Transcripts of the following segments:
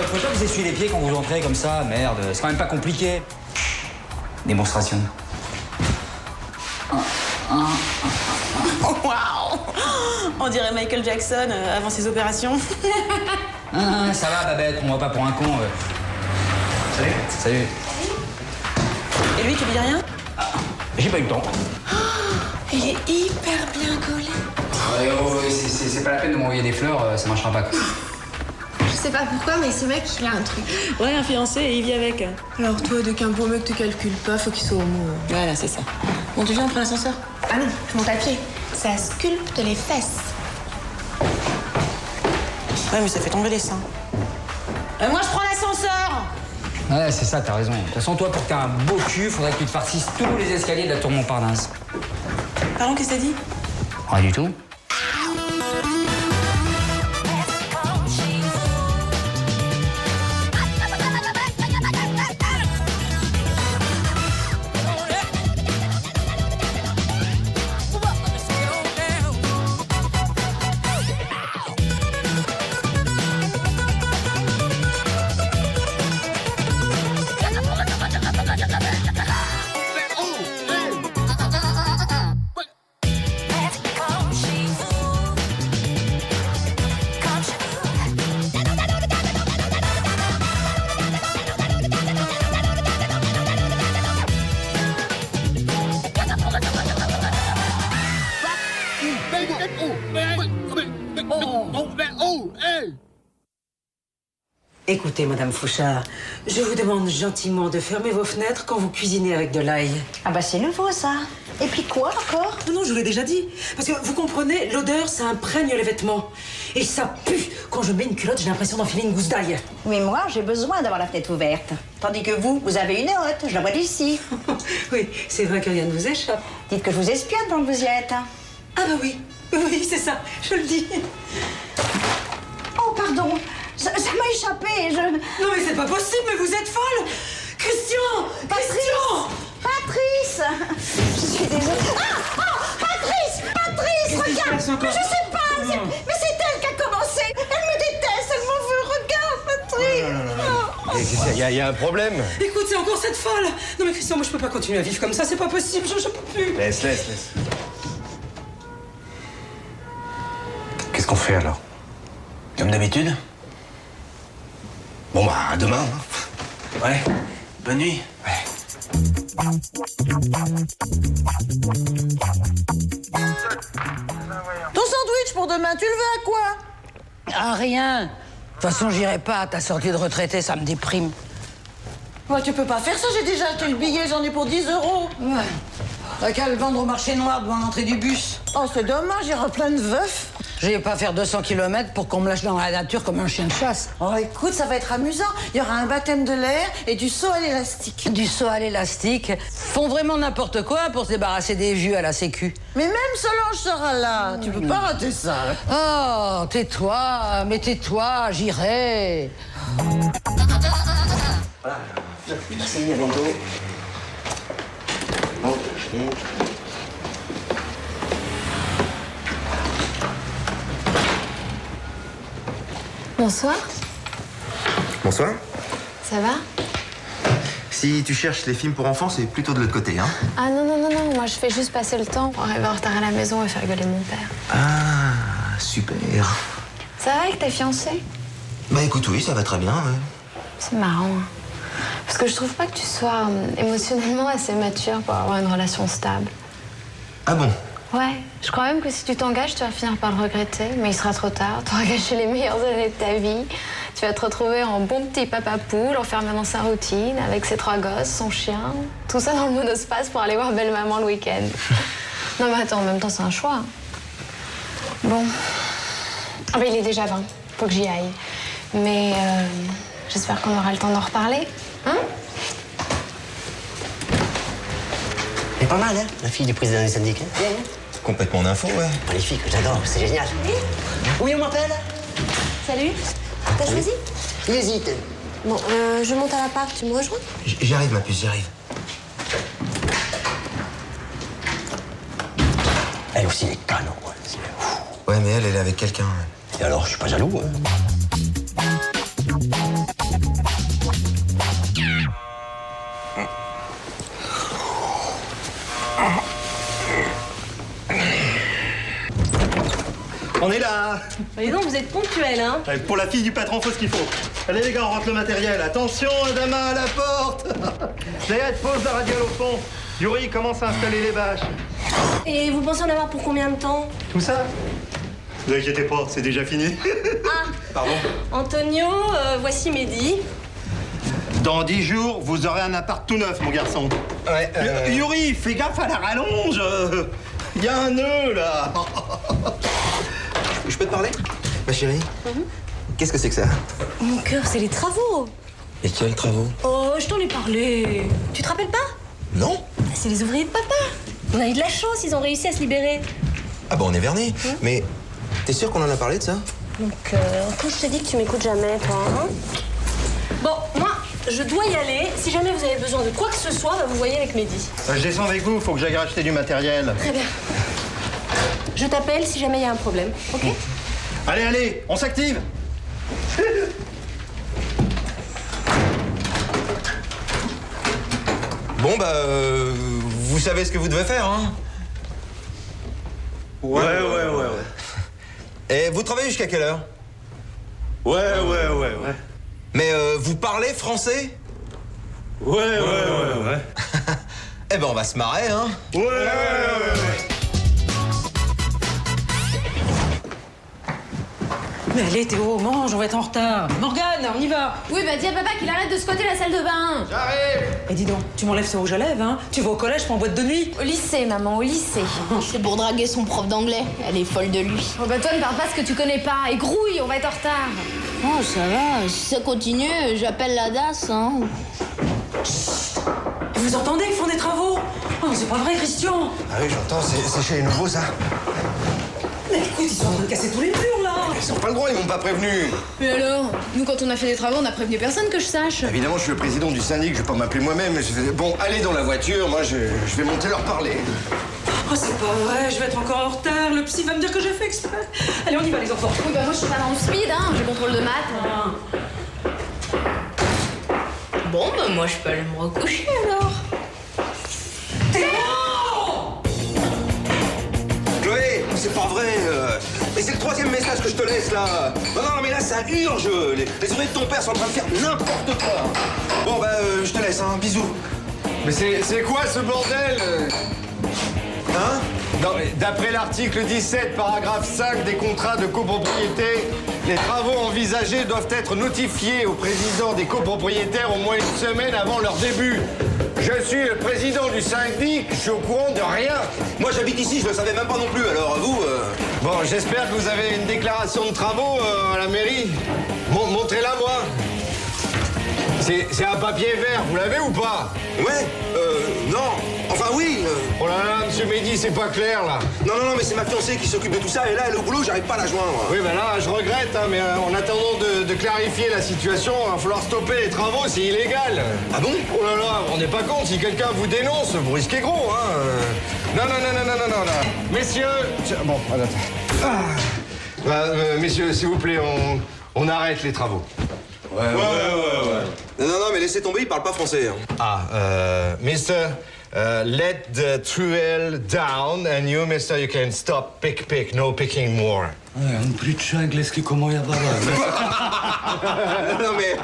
Faut pas vous essuyer les pieds quand vous entrez comme ça, merde, c'est quand même pas compliqué. Démonstration. Oh, waouh! On dirait Michael Jackson avant ses opérations. Ça va, Babette, on va pas pour un con. Salut. Salut. Et lui, tu lui dis rien? J'ai pas eu le temps. Il est hyper bien collé. C'est pas la peine de m'envoyer des fleurs, ça marchera pas. Je sais pas pourquoi, mais ce mec, il a un truc. Ouais, un fiancé et il vit avec. Alors toi, dès qu'un beau mec te calcule pas, faut qu'il soit homo. Voilà, c'est ça. Bon, tu viens, on prend l'ascenseur? Ah non, je monte à pied. Ça sculpte les fesses. Ouais, mais ça fait tomber les seins. Moi, je prends l'ascenseur! Ouais, c'est ça, t'as raison. De toute façon, toi, pour que t'aies un beau cul, faudrait que tu te farcisses tous les escaliers de la tour Montparnasse. Pardon, qu'est-ce que t'as dit? Rien du tout. Écoutez, Madame Fouchard, je vous demande gentiment de fermer vos fenêtres quand vous cuisinez avec de l'ail. Ah bah c'est nouveau ça. Et puis quoi encore? Non, je vous l'ai déjà dit. Parce que vous comprenez, l'odeur, ça imprègne les vêtements. Et ça pue. Quand je mets une culotte, j'ai l'impression d'enfiler une gousse d'ail. Oui, moi j'ai besoin d'avoir la fenêtre ouverte. Tandis que vous avez une hotte, je la vois d'ici. Oui, c'est vrai que rien ne vous échappe. Dites que je vous espionne tant que vous y êtes. Ah bah oui, oui, c'est ça, je le dis. Oh pardon, ça m'a échappé, Non mais c'est pas possible, mais vous êtes folle. Christian, Patrice. Je suis désolée. Patrice, regarde. Mais je sais pas, mais c'est elle qui a commencé. Elle me déteste, elle m'en veut. Regarde, Patrice. Il y a un problème. Écoute, c'est encore cette folle. Non mais Christian, moi je peux pas continuer à vivre comme ça, c'est pas possible, je peux plus. Laisse. Qu'est-ce qu'on fait alors? Comme d'habitude? Bon bah, à demain. Hein. Ouais. Bonne nuit. Ouais. Ton sandwich pour demain, tu le veux à quoi? Ah, rien. De toute façon, j'irai pas à ta sortie de retraité, ça me déprime. Ouais, tu peux pas faire ça, j'ai déjà acheté le billet, j'en ai pour 10 €. Ouais. T'as qu'à le vendre au marché noir devant l'entrée du bus. Oh, c'est dommage, il y aura plein de veufs. Je vais pas faire 200 km pour qu'on me lâche dans la nature comme un chien de chasse. Oh, écoute, ça va être amusant. Il y aura un baptême de l'air et du saut à l'élastique. Du saut à l'élastique. Font vraiment n'importe quoi pour se débarrasser des vieux à la sécu. Mais même Solange sera là. Tu peux pas rater ça. Oh, tais-toi, mais tais-toi, j'irai. Voilà. Merci, à bientôt. Ok. Bonsoir. Bonsoir. Ça va? Si tu cherches les films pour enfants, c'est plutôt de l'autre côté, hein? Ah non, moi je fais juste passer le temps pour arriver en retard à la maison et faire rigoler mon père. Ah, super. Ça va avec ta fiancée? Bah écoute, oui, ça va très bien, ouais. C'est marrant. Hein. Parce que je trouve pas que tu sois émotionnellement assez mature pour avoir une relation stable. Ah bon? Ouais, je crois même que si tu t'engages, tu vas finir par le regretter, mais il sera trop tard. Tu auras gâché les meilleures années de ta vie. Tu vas te retrouver en bon petit papa poule, enfermé dans sa routine, avec ses 3 gosses, son chien. Tout ça dans le monospace pour aller voir belle-maman le week-end. Non mais attends, en même temps, c'est un choix. Bon. Ah bah il est déjà 20. faut que j'y aille. Mais j'espère qu'on aura le temps d'en reparler. Hein? Elle est pas mal, hein, la fille du président du syndicat. Bien, hein? Complètement en info, ouais. Magnifique, j'adore, c'est génial. Oui, on m'appelle. Salut, t'as choisi? Il hésite. Bon, je monte à l'appart, tu me rejoins? J'arrive, ma puce, j'arrive. Elle aussi, elle est canon. Ouais, mais elle est avec quelqu'un. Et alors, je suis pas jaloux, hein. On est là. Dis donc, vous êtes ponctuels, hein? Pour la fille du patron, faut ce qu'il faut. Allez les gars, on rentre le matériel. Attention, Adama à la porte. Léette, pose la radiale au fond. Yuri commence à installer les bâches. Et vous pensez en avoir pour combien de temps? Tout ça? Ne vous inquiétez pas, c'est déjà fini. Ah, Pardon? Antonio, voici Mehdi. Dans 10 jours, vous aurez un appart tout neuf, mon garçon. Ouais, Yuri, fais gaffe à la rallonge. Il y a un nœud, là. Je peux te parler? Ma chérie? Qu'est-ce que c'est que ça? Mon cœur, c'est les travaux. Et quels travaux? Oh, je t'en ai parlé. Tu te rappelles pas? Non? C'est les ouvriers de papa. On a eu de la chance, ils ont réussi à se libérer. Ah bon, on est vernis. Mais t'es sûr qu'on en a parlé de ça? Donc, quand je te dis que tu m'écoutes jamais, toi, hein? Bon, moi, je dois y aller. Si jamais vous avez besoin de quoi que ce soit, bah, vous voyez avec Mehdi. Je descends avec vous, faut que j'aille racheter du matériel. Très bien. Je t'appelle si jamais il y a un problème, ok? Allez, allez, on s'active. Bon, bah, vous savez ce que vous devez faire, hein? Ouais. Et vous travaillez jusqu'à quelle heure? Ouais. Mais vous parlez français? Ouais. Eh ben, on va se marrer, hein? Ouais. Mais allez, Théo, mange, on va être en retard. Morgane, on y va. Oui, bah dis à papa qu'il arrête de squatter la salle de bain. Et dis donc, tu m'enlèves ce rouge à lèvres, hein? Tu vas au collège, pas en boîte de nuit? Au lycée, maman, au lycée. C'est pour draguer son prof d'anglais. Elle est folle de lui. Oh bah toi, ne parle pas ce que tu connais pas. Et grouille, on va être en retard. Oh, ça va. Si ça continue, j'appelle la DAS, hein. Vous entendez qu'ils font des travaux? Oh, c'est pas vrai, Christian. Ah oui, j'entends, c'est chez les nouveaux, ça. Mais écoute, ils sont en train de casser tous les murs, là. Ils ont pas le droit, ils m'ont pas prévenu. Mais alors, nous, quand on a fait des travaux, on a prévenu personne que je sache. Évidemment, je suis le président du syndic, je vais pas m'appeler moi-même. Bon, allez dans la voiture, moi, je vais monter leur parler. Oh, c'est pas vrai, je vais être encore en retard. Le psy va me dire que j'ai fait exprès. Allez, on y va, les enfants. Oui, bah moi, je suis pas dans le speed, hein. J'ai contrôle de maths. Bon, bah moi, je peux aller me recoucher, alors. Chloé, c'est pas vrai. Mais c'est le 3e message que je te laisse, là. Non, mais là, ça urge. Les oreilles de ton père sont en train de faire n'importe quoi. Bon, bah, je te laisse, hein. Bisous. Mais c'est quoi ce bordel? Hein? Non, mais d'après l'article 17, paragraphe 5 des contrats de copropriété, les travaux envisagés doivent être notifiés au président des copropriétaires au moins une semaine avant leur début. Je suis le président du syndic, je suis au courant de rien. Moi, j'habite ici, je le savais même pas non plus, alors vous... Bon, j'espère que vous avez une déclaration de travaux à la mairie. Montrez-la, moi. C'est un papier vert, vous l'avez ou pas? Ouais, non. Enfin, oui. Oh là là, monsieur Mehdi, c'est pas clair, là. Non, mais c'est ma fiancée qui s'occupe de tout ça, et là, elle est au boulot, j'arrive pas à la joindre. Oui, ben là, je regrette, hein, mais en attendant de clarifier la situation, il va falloir stopper les travaux, c'est illégal. Ah bon? Oh là là, vous vous rendez pas compte, si quelqu'un vous dénonce, vous risquez gros, hein. Non. Messieurs... Bon, attends. Messieurs, s'il vous plaît, on arrête les travaux. Ouais. Non, mais laissez tomber, il parle pas français. Hein. Mister, let the truelle down, and you, mister, you can stop pick, no picking more. Non, mais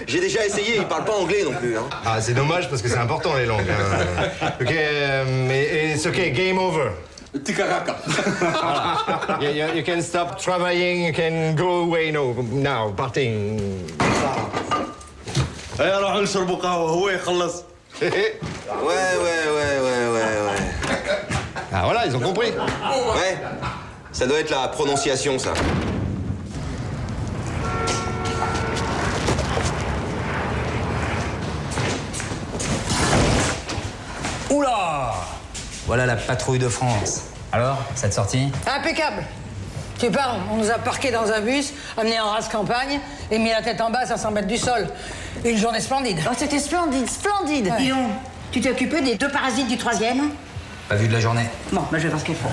j'ai déjà essayé, il parle pas anglais non plus. Hein. Ah, c'est dommage parce que c'est important les langues. Hein. OK, it's OK, game over. Voilà. You can stop travailling, you can go away now, parting. راح نشربوا قهوة هو يخلص. Ouais. Ah voilà, ils ont compris. Ouais, ça doit être la prononciation, ça. Voilà la patrouille de France. Alors, cette sortie? Impeccable. Tu parles, on nous a parqués dans un bus, amenés en race campagne et mis la tête en bas à 500 mètres du sol. Une journée splendide. Oh, c'était splendide, splendide. Ouais. Dis donc, tu t'es occupé des 2 parasites du 3e? Pas vu de la journée. Bon, je vais voir ce qu'il faut.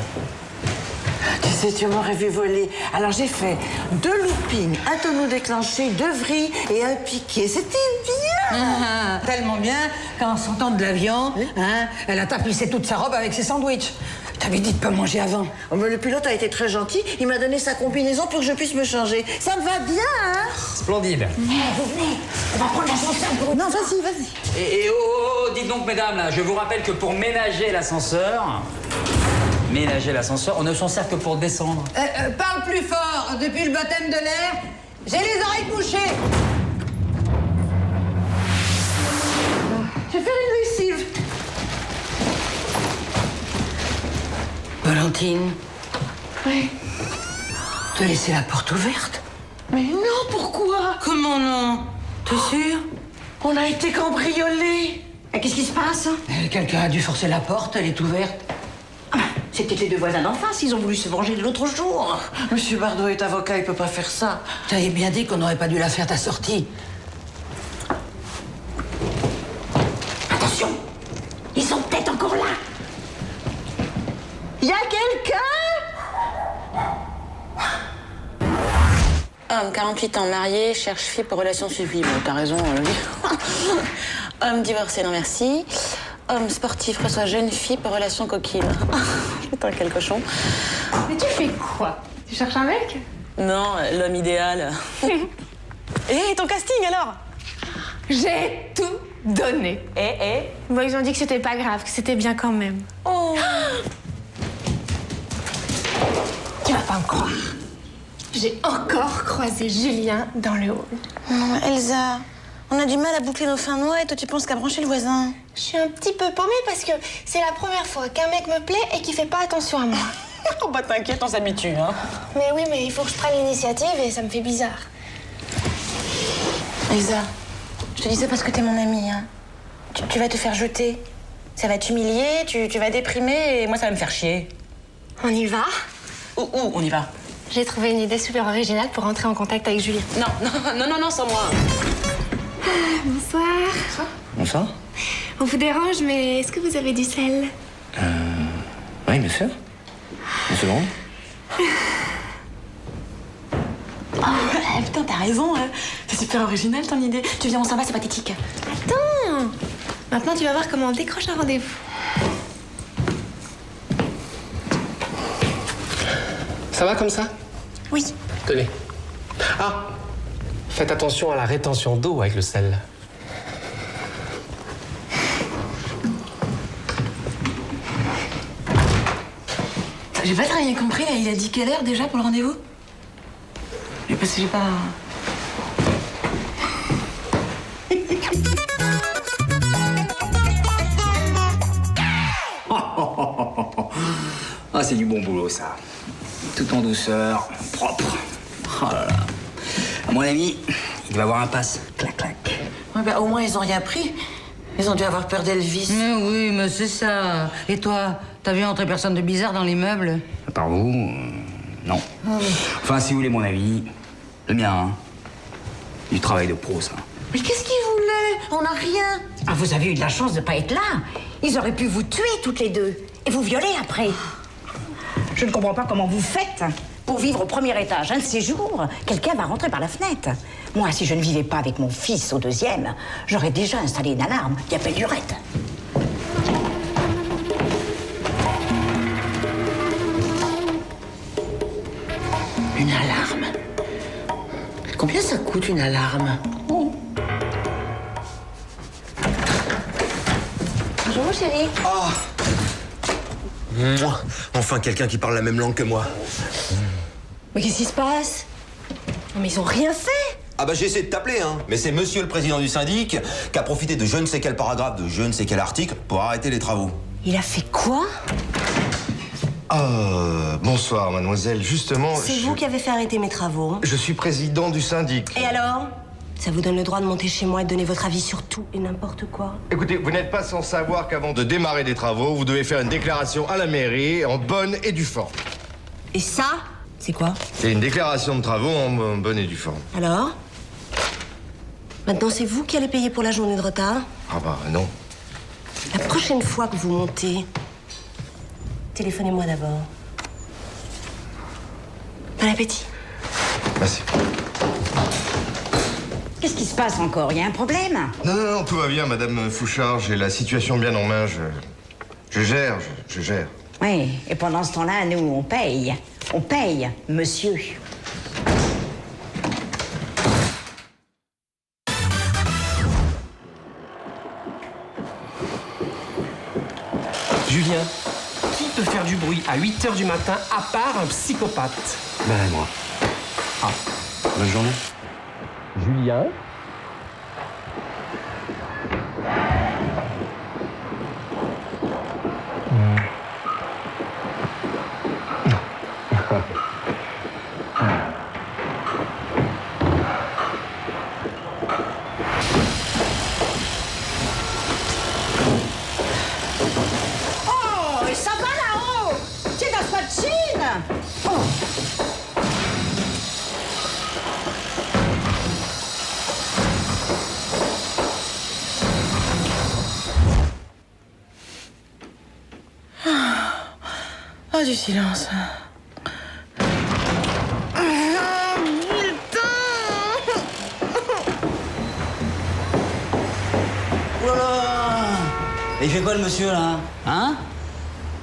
Tu sais, tu m'aurais vu voler. Alors j'ai fait 2 loopings, un tonneau déclenché, 2 vrilles et un piqué. C'était bien. Tellement bien qu'en sortant de l'avion, hein, elle a tapissé toute sa robe avec ses sandwichs. T'avais dit de pas manger avant. Oh, mais le pilote a été très gentil. Il m'a donné sa combinaison pour que je puisse me changer. Ça me va bien, hein? Splendide. Vous venez, on va prendre l'ascenseur pour... Non, vas-y, vas-y. Et dites donc, mesdames, là, je vous rappelle que pour ménager l'ascenseur, on ne s'en sert que pour descendre. Parle plus fort. Depuis le baptême de l'air, j'ai les oreilles bouchées. Je vais faire une lessive. Valentine, Oui. te laisser la porte ouverte? Mais non, pourquoi? Comment non? T'es sûr? On a été cambriolés. Qu'est-ce qui se passe? Quelqu'un a dû forcer la porte, elle est ouverte. C'est peut-être les 2 voisins d'en face, ils ont voulu se venger de l'autre jour. Monsieur Bardot est avocat, il peut pas faire ça. T'avais bien dit qu'on n'aurait pas dû la faire ta sortie. Attention, ils sont peut-être encore là. Y a quelqu'un? Homme, 48 ans, marié, cherche fille pour relation suivie. Bon, t'as raison, Homme divorcé, non merci. Homme sportif reçoit jeune fille pour relation coquine. Putain, quel cochon. Mais tu fais quoi? Tu cherches un mec? Non, l'homme idéal. Et ton casting alors? J'ai tout donné. Et Bon, ils ont dit que c'était pas grave, que c'était bien quand même. Oh. Tu vas pas me croire. J'ai encore croisé Julien dans le hall. Non, Elsa, on a du mal à boucler nos fins de mois et toi tu penses qu'à brancher le voisin. Je suis un petit peu paumée parce que c'est la première fois qu'un mec me plaît et qu'il fait pas attention à moi. Oh bah t'inquiète, on s'habitue, hein. Mais oui, mais il faut que je prenne l'initiative et ça me fait bizarre. Elsa, je te dis ça parce que t'es mon amie, hein. Tu vas te faire jeter. Ça va t'humilier, tu vas déprimer et moi ça va me faire chier. On y va? Où on y va? J'ai trouvé une idée super originale pour entrer en contact avec Julien. Non, sans moi. Bonsoir. Bonsoir. On vous dérange, mais est-ce que vous avez du sel? Oui, bien sûr. Une seconde. Putain, t'as raison, hein. C'est super original ton idée. Tu viens, on s'en va, c'est pathétique. Attends. Maintenant, tu vas voir comment on décroche un rendez-vous. Ça va comme ça? Oui. Tenez. Ah! Faites attention à la rétention d'eau avec le sel. J'ai pas très rien compris, là. Il a dit quelle heure déjà pour le rendez-vous? Parce que j'ai pas... Ah, c'est du bon boulot, ça. Tout en douceur, propre. Oh là là. À mon ami, il va avoir un pass. Clac, clac. Ouais, bah, au moins, ils ont rien pris. Ils ont dû avoir peur d'Elvis. Mais oui, mais c'est ça. Et toi, t'as vu entrer personne de bizarre dans l'immeuble? À part vous, non. Enfin, si vous voulez mon avis, le mien, hein. Du travail de pro, ça. Mais qu'est-ce qu'ils voulaient? On n'a rien. Ah, vous avez eu de la chance de pas être là. Ils auraient pu vous tuer toutes les deux et vous violer après. Je ne comprends pas comment vous faites pour vivre au premier étage. Un de ces jours, quelqu'un va rentrer par la fenêtre. Moi, si je ne vivais pas avec mon fils au 2e, j'aurais déjà installé une alarme qui appelle Lurette. Une alarme. Combien ça coûte une alarme? Bonjour, chérie. Mouah. Enfin, quelqu'un qui parle la même langue que moi. Mais qu'est-ce qui se passe? Non, mais ils ont rien fait. Ah bah j'ai essayé de t'appeler, hein. Mais c'est monsieur le président du syndic qui a profité de je ne sais quel paragraphe, de je ne sais quel article pour arrêter les travaux. Il a fait quoi? Bonsoir, mademoiselle. Justement, C'est vous qui avez fait arrêter mes travaux. je suis président du syndic. Et alors? Ça vous donne le droit de monter chez moi et de donner votre avis sur tout et n'importe quoi. Écoutez, vous n'êtes pas sans savoir qu'avant de démarrer des travaux, vous devez faire une déclaration à la mairie en bonne et due forme. Et ça, c'est quoi? C'est une déclaration de travaux en bonne et due forme. Alors? Maintenant, c'est vous qui allez payer pour la journée de retard? Ah bah non. La prochaine fois que vous montez, téléphonez-moi d'abord. Bon appétit. Merci. Qu'est-ce qui se passe encore? Il y a un problème? Non, tout va bien, Madame Fouchard. J'ai la situation bien en main. Je gère. Oui, et pendant ce temps-là, nous, on paye. On paye, monsieur. Julien, qui peut faire du bruit à 8h du matin à part un psychopathe? Ben, moi. Ah, bonne journée. Julien? Oh, et ça va là-haut! C'est dans sa chine! Oh. Oh, du silence. Oh là là! Et il fait quoi le monsieur là? Hein?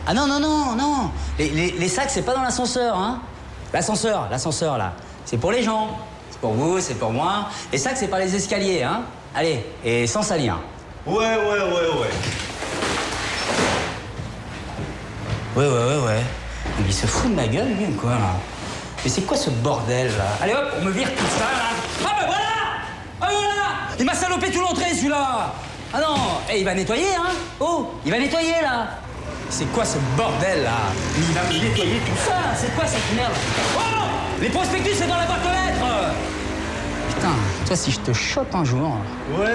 Ah non. Les sacs, c'est pas dans l'ascenseur, hein? L'ascenseur là. C'est pour les gens. C'est pour vous, c'est pour moi. Les sacs, c'est pas les escaliers, hein? Allez, et sans salir. Ouais. Ouais. Mais il se fout de ma gueule, lui, ou quoi, là? Mais c'est quoi ce bordel, là? Allez hop, on me vire tout ça, là. Ah ben voilà! Ah voilà! Il m'a salopé tout l'entrée, celui-là! Ah non! Eh, il va nettoyer, hein? Oh, il va nettoyer, là! C'est quoi ce bordel, là? Il va me nettoyer tout ça! C'est quoi cette merde? Oh! Les prospectus, c'est dans la boîte aux lettres! Putain, toi, si je te chope un jour... Ouais.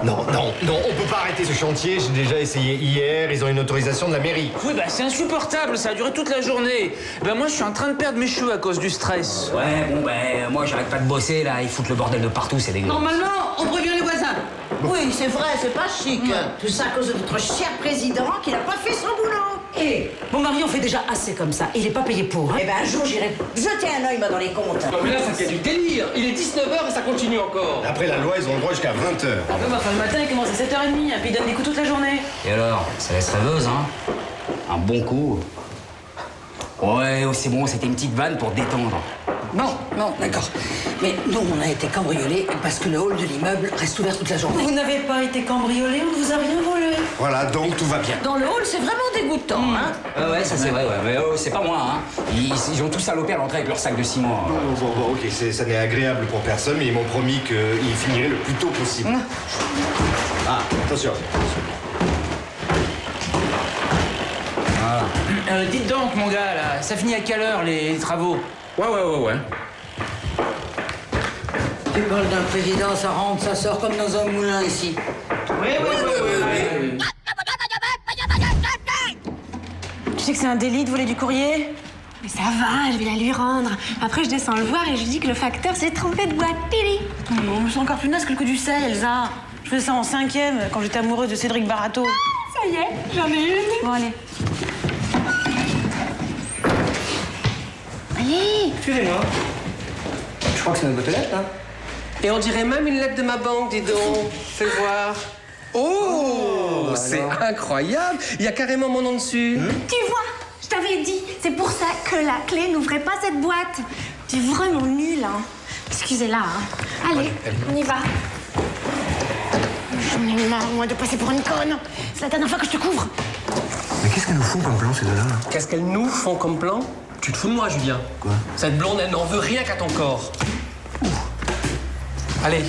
Non, on peut pas arrêter ce chantier. J'ai déjà essayé hier. Ils ont une autorisation de la mairie. Oui, bah c'est insupportable, ça a duré toute la journée. Ben moi, je suis en train de perdre mes cheveux à cause du stress. Ouais, bon, ben, moi, j'arrête pas de bosser, là. Ils foutent le bordel de partout, c'est dégueu. Normalement, on prévient les voisins. Oui, c'est vrai, c'est pas chic. Tout ça à cause de notre cher président qui n'a pas fait son boulot. Et mon mari en fait déjà assez comme ça. Il est pas payé pour. Hein. Eh ben un jour j'irai jeter un œil moi dans les comptes. Non mais là, ça fait du délire. Il est 19h et ça continue encore. Après la loi, ils ont le droit jusqu'à 20h. Ah bah, le matin, il commence à 7h30, puis il donne des coups toute la journée. Et alors, ça laisse rêveuse, hein? Un bon coup. Ouais, c'est bon, c'était une petite vanne pour détendre. Non, d'accord. Mais nous, on a été cambriolés parce que le hall de l'immeuble reste ouvert toute la journée. Vous n'avez pas été cambriolés, on ne vous a rien volé. Voilà, donc tout va bien. Dans le hall, c'est vraiment dégoûtant, hein? Ouais, ça c'est vrai, ouais. Mais c'est pas moi, hein. Ils ont tous salopé à l'entrée avec leur sac de ciment. Bon, ok, ça n'est agréable pour personne, mais ils m'ont promis qu'ils finiraient le plus tôt possible. Ah, attention. Voilà. Dites donc, mon gars, là, ça finit à quelle heure, les travaux? Ouais. Tu parles d'un président, ça rentre, ça sort comme dans un moulin ici. Oui. Tu sais que c'est un délit de voler du courrier? Mais ça va, je vais la lui rendre. Après, je descends le voir et je lui dis que le facteur s'est trompé de boîte. Tili. Bon, c'est encore plus naze que le coup du sel, Elsa. Je faisais ça en 5e, quand j'étais amoureuse de Cédric Barato. Ça y est, j'en ai une. Bon, allez. Allez. Excusez-moi. Je crois que c'est notre boîte aux lettres, hein. Et on dirait même une lettre de ma banque, dis donc. Fais voir. Oh, c'est incroyable. Il y a carrément mon nom dessus. Tu vois, je t'avais dit, c'est pour ça que la clé n'ouvrait pas cette boîte. Tu es vraiment nul, hein. Excusez-la, hein. Allez, on y va. J'en ai marre, moi, de passer pour une conne. C'est la dernière fois que je te couvre. Mais qu'est-ce qu'elles nous font comme plan, ces deux-là? Qu'est-ce qu'elles nous font comme plan? Tu te fous de moi, Julien? Quoi? Cette blonde, elle n'en veut rien qu'à ton corps. Allez,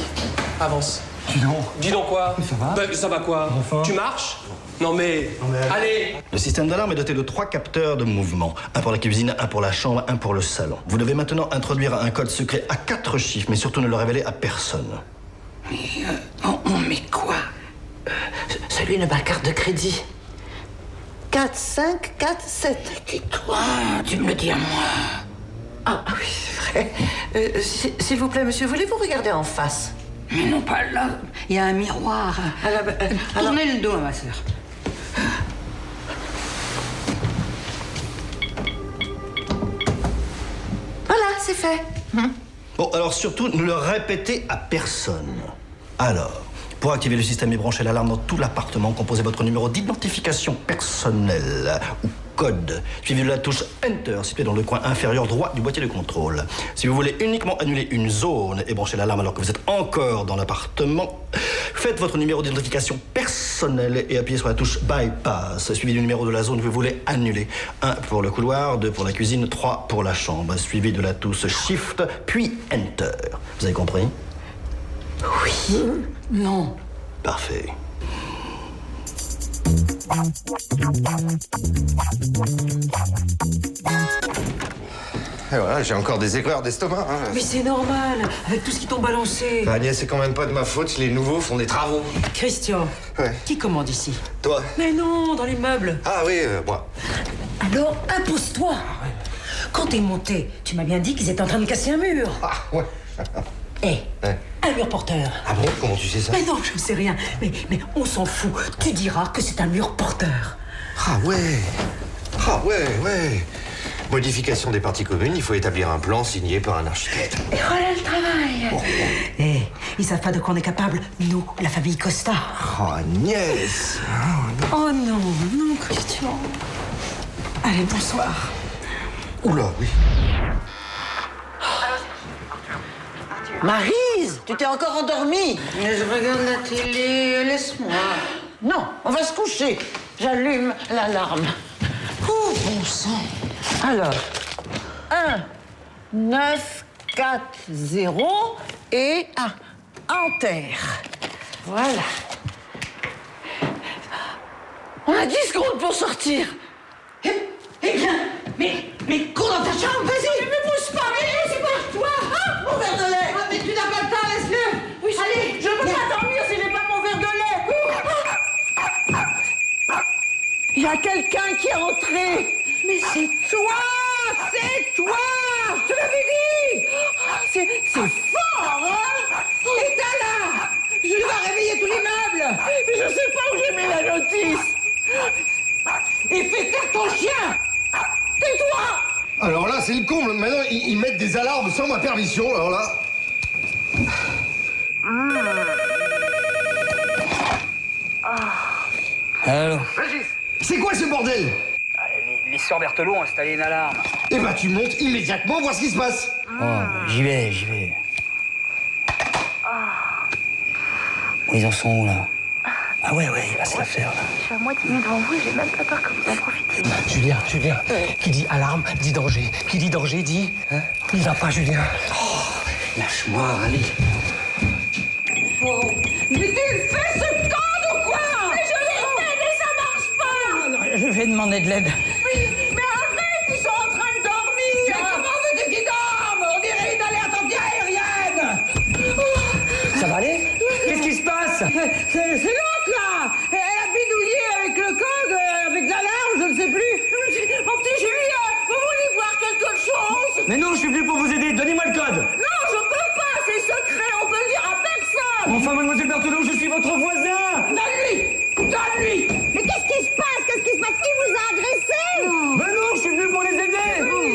avance. Dis donc. Dis donc quoi? Ça va? Ben, ça va quoi? Enfin. Tu marches? Non mais allez. Le système d'alarme est doté de 3 capteurs de mouvement. Un pour la cuisine, un pour la chambre, un pour le salon. Vous devez maintenant introduire un code secret à 4 chiffres, mais surtout ne le révéler à personne. Mais on met quoi Celui de ma carte de crédit. 4, 5, 4, 7. Tais-toi, tu me le dis à moi. Ah oui, c'est vrai. S'il vous plaît, monsieur, voulez-vous regarder en face? Mais non, pas là. Il y a un miroir. Tournez le dos à ma sœur. Voilà, c'est fait. Bon, alors surtout, ne le répétez à personne. Alors, pour activer le système et brancher l'alarme dans tout l'appartement, composez votre numéro d'identification personnelle ou code, suivi de la touche Enter, située dans le coin inférieur droit du boîtier de contrôle. Si vous voulez uniquement annuler une zone et brancher l'alarme alors que vous êtes encore dans l'appartement, faites votre numéro d'identification personnelle et appuyez sur la touche Bypass, suivi du numéro de la zone que vous voulez annuler. 1 pour le couloir, 2 pour la cuisine, 3 pour la chambre, suivi de la touche Shift, puis Enter. Vous avez compris? Oui. Non. Parfait. Et voilà, j'ai encore des aigreurs d'estomac. Hein. Mais c'est normal, avec tout ce qui t'ont balancé. Bah, Agnès, c'est quand même pas de ma faute si les nouveaux font des travaux. Christian, qui commande ici? Toi? Mais non, dans l'immeuble. Ah oui, moi. Alors, impose-toi. Quand t'es monté, tu m'as bien dit qu'ils étaient en train de casser un mur. Ah, ouais. Un mur porteur. Ah bon? Comment tu sais ça? Mais non, je ne sais rien. Mais on s'en fout. Tu diras que c'est un mur porteur. Ah ouais. Ah ouais. Modification des parties communes, il faut établir un plan signé par un architecte. Et voilà le travail. Ils savent pas de quoi on est capable, nous, la famille Costa. Oh, Agnès. Oh non, Christian. Allez, bonsoir. Oula, oui. Maryse, tu t'es encore endormie? Mais je regarde la télé, laisse-moi. Non, on va se coucher. J'allume l'alarme. Oh, bon sang. Alors, 1, 9, 4, 0 et Enter. Voilà. On a 10 secondes pour sortir. Eh bien, mais cours dans ta chambre, vas-y. Ne pousse pas, mais c'est pas toi. Ah, mon verre de lait. Ah, mais tu n'as pas le temps, laisse-le. Oui, allez, je ne peux pas dormir si j'ai pas mon verre de lait. Il y a quelqu'un qui est entré. Mais c'est toi. Je te l'avais dit. C'est fort, hein? Éteins-la. Je vais réveiller tout l'immeuble. Mais je sais pas où j'ai mis la notice. Et fais taire ton chien. Tais-toi. Alors là, c'est le comble. Maintenant, ils mettent des alarmes sans ma permission, alors là. Allô? C'est quoi ce bordel? Les sœurs Berthelot ont installé une alarme. Eh ben, tu montes immédiatement voir ce qui se passe. Oh, j'y vais. Ils en sont où, là? Ah ouais, il va se la faire, là. Je suis à moitié nue devant vous et j'ai même pas peur que vous en profitiez. Julien, qui dit alarme, dit danger. Qui dit danger, dit... Hein? Il va pas, Julien. Lâche-moi, allez. Mais tu fais ce code ou quoi? Mais je l'ai fait, mais ça marche pas. Non, je vais demander de l'aide. Mais arrête, ils sont en train de dormir. Mais comment veux-tu qu'ils dorment? On dirait une alerte anti-aérienne. Ça va aller? Qu'est-ce qui se passe? C'est l'autre, là. Elle a bidouillé avec le code, avec l'alarme, je ne sais plus. Mon petit Julien, vous voulez voir quelque chose? Mais non, je suis venu pour vous aider. Donnez-moi le code. Non, je peux pas, c'est secret, on peut le dire à personne. Enfin, mademoiselle Berthelot, je suis votre voisin. Donne-lui. Mais qu'est-ce qui se passe? Qui vous a agressé? Mais non, je suis venu pour les aider.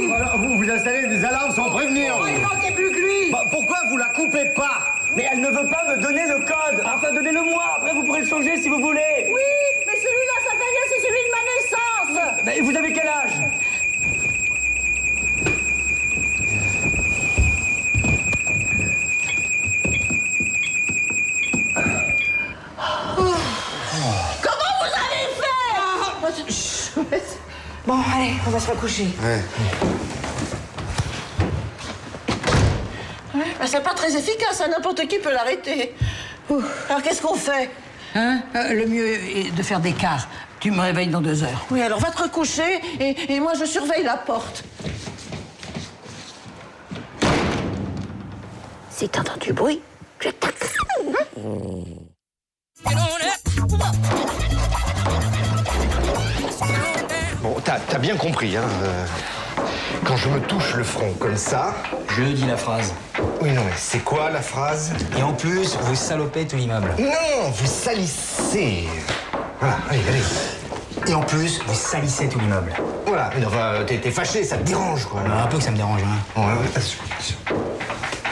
Voilà, vous installez des alarmes sans prévenir. Oh, il manquait plus que lui. Bah, pourquoi vous la coupez pas? Mais elle ne veut pas me donner le code. Enfin, donnez-le-moi. Après, vous pourrez le changer si vous voulez. Oui, mais celui-là, ça fait rien, c'est celui de ma naissance. Mais vous avez quel âge? Comment vous avez fait? Bon, allez, on va se recoucher. Ouais. Ben, c'est pas très efficace, hein, n'importe qui peut l'arrêter. Alors qu'est-ce qu'on fait? Hein? Le mieux est de faire des quarts. Tu me réveilles dans 2 heures. Oui, alors va te recoucher et moi je surveille la porte. Si t'entends du bruit, je tacle. Bon, t'as bien compris, hein. Quand je me touche le front comme ça... Je dis la phrase. Oui, non, mais c'est quoi la phrase? Et en plus, vous salopez tout l'immeuble. Non, vous salissez. Voilà, allez. Et en plus, vous salissez tout l'immeuble. Voilà, mais enfin, t'es fâché, ça te dérange, quoi. Un peu que ça me dérange, hein. Ouais, bien sûr.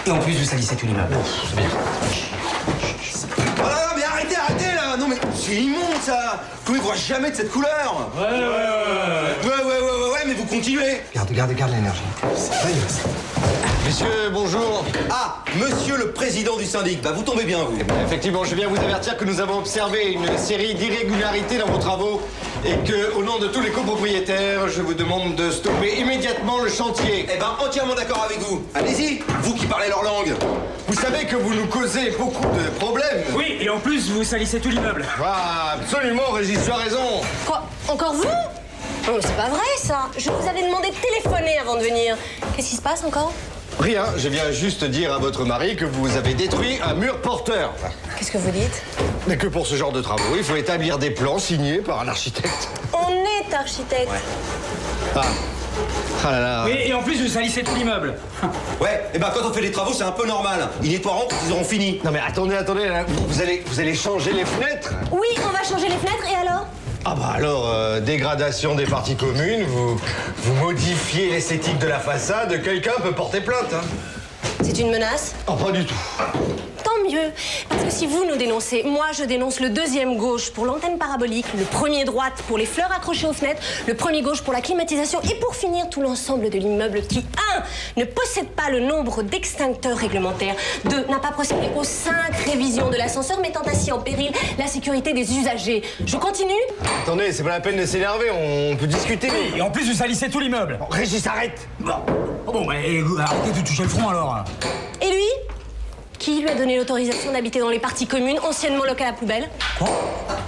Et en plus, vous salissez tout l'immeuble. C'est bien. Oh non, mais arrêtez là! Non mais c'est immonde ça! Vous pouvez voir jamais de cette couleur! Ouais, mais vous continuez! Garde l'énergie. C'est pas ça. Messieurs, bonjour. Ah, monsieur le président du syndic, bah vous tombez bien vous. Effectivement, je viens vous avertir que nous avons observé une série d'irrégularités dans vos travaux et que, au nom de tous les copropriétaires, je vous demande de stopper immédiatement le chantier. Eh ben, entièrement d'accord avec vous. Allez-y, vous qui parlez leur langue. Vous savez que vous nous causez beaucoup de problèmes. Oui, et en plus, vous salissez tout l'immeuble. Ah, absolument, Régis, tu as raison. Quoi? Encore vous? Non, mais c'est pas vrai, ça. Je vous avais demandé de téléphoner avant de venir. Qu'est-ce qui se passe encore? Rien, je viens juste dire à votre mari que vous avez détruit un mur porteur. Qu'est-ce que vous dites? Mais que pour ce genre de travaux, il faut établir des plans signés par un architecte. On est architecte. Ah là là. Oui, et en plus, vous salissez tout l'immeuble. Ouais, et ben quand on fait des travaux, c'est un peu normal. Ils nettoieront quand ils auront fini. Non mais attendez, là, vous allez changer les fenêtres? Oui, on va changer les fenêtres, et alors? Ah bah alors, dégradation des parties communes, vous modifiez l'esthétique de la façade, quelqu'un peut porter plainte, hein. C'est une menace? Oh, pas du tout. Tant mieux, parce que si vous nous dénoncez, moi je dénonce le deuxième gauche pour l'antenne parabolique, le premier droite pour les fleurs accrochées aux fenêtres, le premier gauche pour la climatisation et pour finir tout l'ensemble de l'immeuble qui, 1, ne possède pas le nombre d'extincteurs réglementaires, 2, n'a pas procédé aux 5 révisions de l'ascenseur, mettant ainsi en péril la sécurité des usagers. Je continue? Attendez, c'est pas la peine de s'énerver, on peut discuter. Et en plus, vous salissez tout l'immeuble. Bon, Régis, arrête. Bon, bah, arrêtez de toucher le front alors. Et lui? Qui lui a donné l'autorisation d'habiter dans les parties communes, anciennement local à poubelle? Quoi?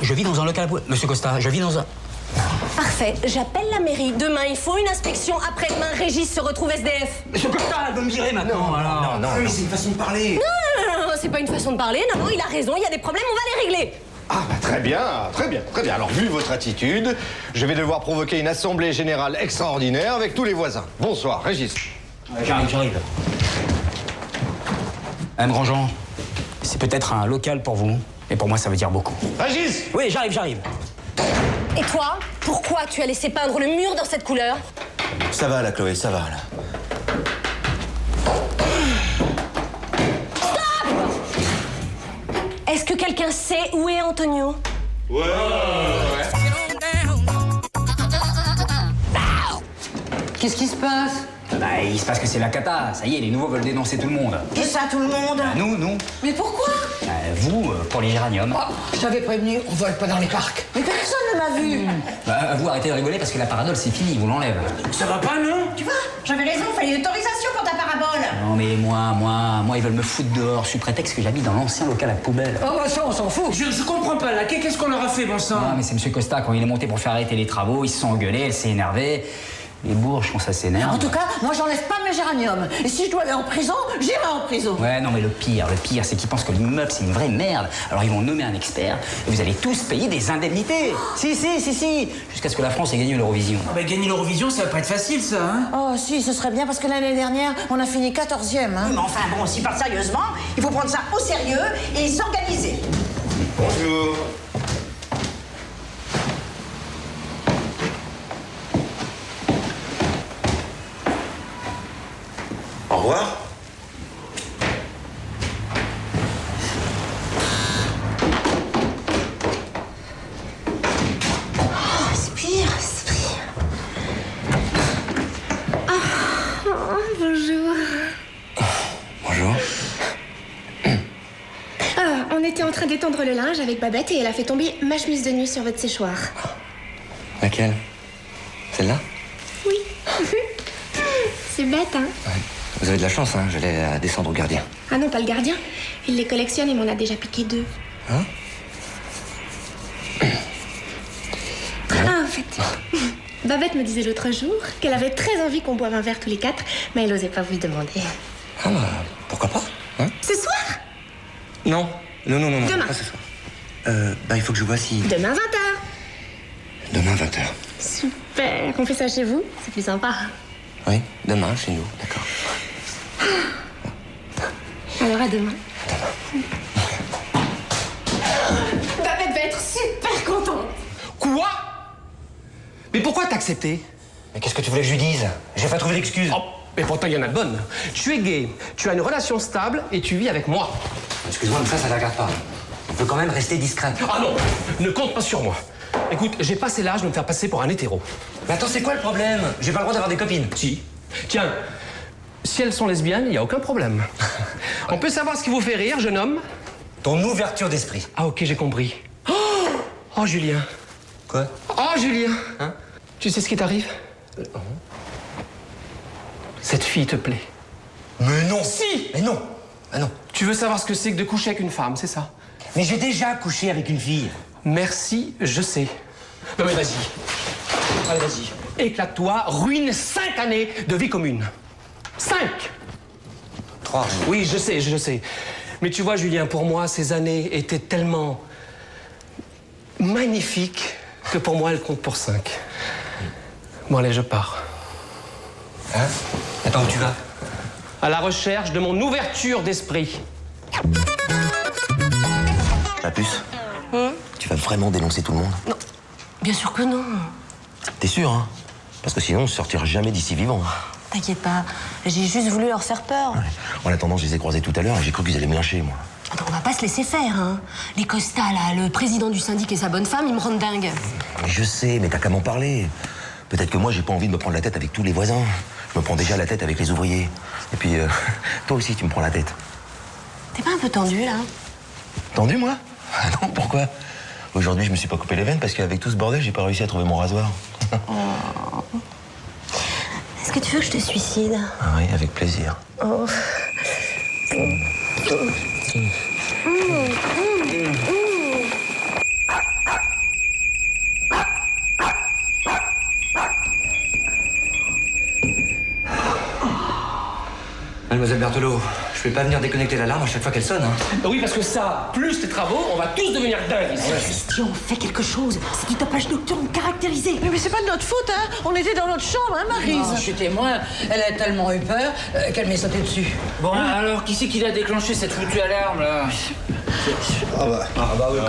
Je vis dans un local à poubelle. Monsieur Costa, je vis dans un... Parfait, j'appelle la mairie. Demain, il faut une inspection. Après-demain, Régis se retrouve SDF. Monsieur Costa, elle veut me virer maintenant, alors. Non, c'est une façon de parler. Non, c'est pas une façon de parler. Non, il a raison, il y a des problèmes, on va les régler. Ah bah très bien. Alors vu votre attitude, je vais devoir provoquer une assemblée générale extraordinaire avec tous les voisins. Bonsoir, Régis. J'arrive. Madame Grandjean, c'est peut-être un local pour vous, mais pour moi ça veut dire beaucoup. Régis! Oui, j'arrive. Et toi, pourquoi tu as laissé peindre le mur dans cette couleur? Ça va là, Chloé, ça va là. Stop! Est-ce que quelqu'un sait où est Antonio? Ouais. Qu'est-ce qui se passe? Bah, il se passe que c'est la cata. Ça y est, les nouveaux veulent dénoncer tout le monde. Qui ça, tout le monde? Bah, nous. Mais pourquoi? Vous, pour les géraniums. Oh, je t'avais prévenu, on vole pas dans les parcs. Mais personne ne m'a vu. Bah, vous arrêtez de rigoler parce que la paradole, c'est fini, vous l'enlève. Ça va pas, non? Tu vois, j'avais raison, il fallait une autorisation pour ta parabole. Non, mais moi, ils veulent me foutre dehors sous prétexte que j'habite dans l'ancien local à poubelle. Oh, bah ça, on s'en fout. Je comprends pas, là. Qu'est-ce qu'on leur a fait, bon sang? Non, mais c'est Monsieur Costa, quand il est monté pour faire arrêter les travaux, ils se sont engueulés, elle s'est énervée. Les bourges, quand ça s'énerve... En tout cas, moi, j'enlève pas mes géraniums. Et si je dois aller en prison, j'irai en prison. Ouais, non, mais le pire, c'est qu'ils pensent que l'immeuble, c'est une vraie merde. Alors, ils vont nommer un expert et vous allez tous payer des indemnités. Si. Jusqu'à ce que la France ait gagné l'Eurovision. Ah bah, gagner l'Eurovision, ça va pas être facile, ça, hein? Oh, si, ce serait bien, parce que l'année dernière, on a fini 14e. Hein. Mais enfin, bon, s'il parle sérieusement, il faut prendre ça au sérieux et s'organiser. Bonjour. Au revoir. Respire. Bonjour. Bonjour. On était en train d'étendre le linge avec Babette et elle a fait tomber ma chemise de nuit sur votre séchoir. Laquelle? Celle-là? Oui. C'est bête, hein? Ouais. Vous avez de la chance, hein. J'allais descendre au gardien. Ah non, pas le gardien. Il les collectionne et m'en a déjà piqué 2. Hein? Babette me disait l'autre jour qu'elle avait très envie qu'on boive un verre tous les 4, mais elle n'osait pas vous le demander. Ah bah, pourquoi pas, hein? Ce soir? Non, Demain. pas ce soir. Il faut que je vois si... Demain 20h. Demain, 20h. Super, on fait ça chez vous, c'est plus sympa. Oui, demain, chez nous, d'accord. Alors à demain. Babette va être super contente. Quoi? Mais pourquoi t'as accepté? Mais qu'est-ce que tu voulais que je lui dise? J'ai pas trouvé d'excuse. Oh, mais pourtant, il y en a de bonnes. Tu es gay, tu as une relation stable et tu vis avec moi. Excuse-moi, mais ça ne regarde pas. On peut quand même rester discret. Ah non, ne compte pas sur moi. Écoute, j'ai passé l'âge de me faire passer pour un hétéro. Mais attends, c'est quoi le problème? J'ai pas le droit d'avoir des copines. Si. Tiens, si elles sont lesbiennes, il n'y a aucun problème. On peut savoir ce qui vous fait rire, jeune homme? Ton ouverture d'esprit. Ah ok, j'ai compris. Oh, Julien. Quoi? Oh, Julien. Hein? Tu sais ce qui t'arrive? Cette fille te plaît. Mais non. Si. Mais non. Ah non. Tu veux savoir ce que c'est que de coucher avec une femme, c'est ça? Mais j'ai déjà couché avec une fille. Merci, je sais. Non mais vas-y. Allez, vas-y. Éclate-toi, ruine 5 années de vie commune. 5! 3. Oui, je sais. Mais tu vois, Julien, pour moi, ces années étaient tellement magnifiques que pour moi, elles comptent pour 5. Bon, allez, je pars. Hein? Attends, où tu vas? À la recherche de mon ouverture d'esprit. La puce, tu vas vraiment dénoncer tout le monde? Non, bien sûr que non. T'es sûr, hein? Parce que sinon, on ne sortira jamais d'ici vivant. T'inquiète pas, j'ai juste voulu leur faire peur. Ouais. En attendant, je les ai croisés tout à l'heure et j'ai cru qu'ils allaient me lyncher, moi. Attends, on va pas se laisser faire, hein. Les costas, là, le président du syndic et sa bonne femme, ils me rendent dingue. Mais je sais, mais t'as qu'à m'en parler. Peut-être que moi, j'ai pas envie de me prendre la tête avec tous les voisins. Je me prends déjà la tête avec les ouvriers. Et puis, toi aussi, tu me prends la tête. T'es pas un peu tendu, là? Tendu, moi? Ah non, pourquoi? Aujourd'hui, je me suis pas coupé les veines parce qu'avec tout ce bordel, j'ai pas réussi à trouver mon rasoir. Est-ce que tu veux que je te suicide? Ah oui, avec plaisir. Oh. Mademoiselle Berthelot, je vais pas venir déconnecter l'alarme à chaque fois qu'elle sonne, hein. Oui, parce que ça, plus tes travaux, on va tous devenir dingues ici. Christian, fais quelque chose. C'est du tapage nocturne caractérisé. Mais c'est pas de notre faute, hein. On était dans notre chambre, hein, Maryse? Non, je suis témoin. Elle a tellement eu peur qu'elle m'est sautée dessus. Bon, alors, qui c'est qui l'a déclenché cette foutue alarme, là? Ah bah oui.